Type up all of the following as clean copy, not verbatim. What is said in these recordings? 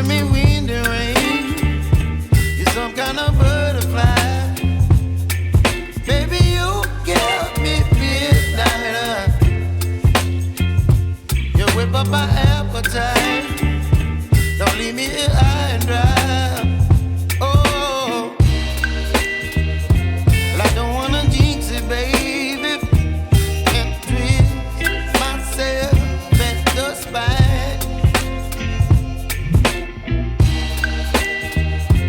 giving me wind and rain. You're some kind of butterfly. Baby, you give me midnight. You whip up my appetite. Don't leave me here high and dry. Oh, well, I don't wanna jinx it, baby. Can't twist myself at the spine.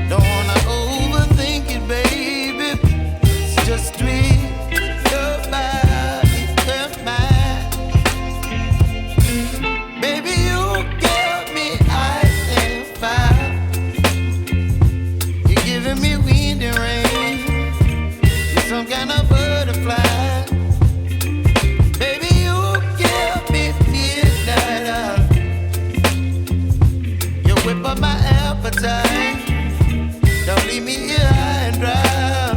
Don't wanna overthink it, baby. It's just twist your body and mine. Baby, you give me ice and fire. You're giving me wind and rain. You're some kind of butterfly. Baby, you give me midnight. You whip up my appetite. Don't leave me here high and dry.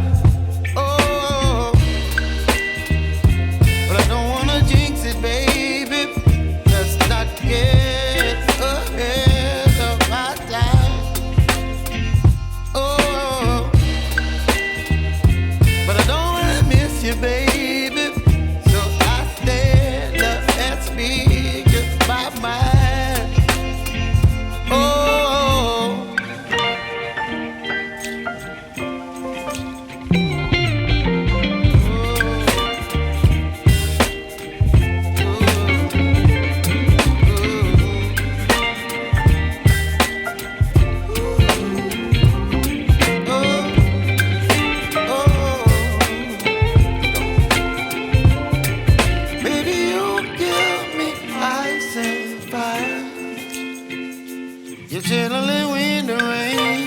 Oh, but I don't wanna jinx it, baby. Let's not get ahead of my time. Oh, but I don't wanna miss you, baby. So I stand up and speak my mind. Oh. Baby, you give me ice and fire. You're chilling wind and rain.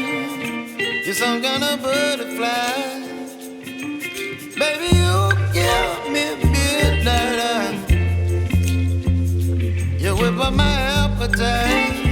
You're some kind of butterfly. Baby, you give me midnight. You whip up my appetite.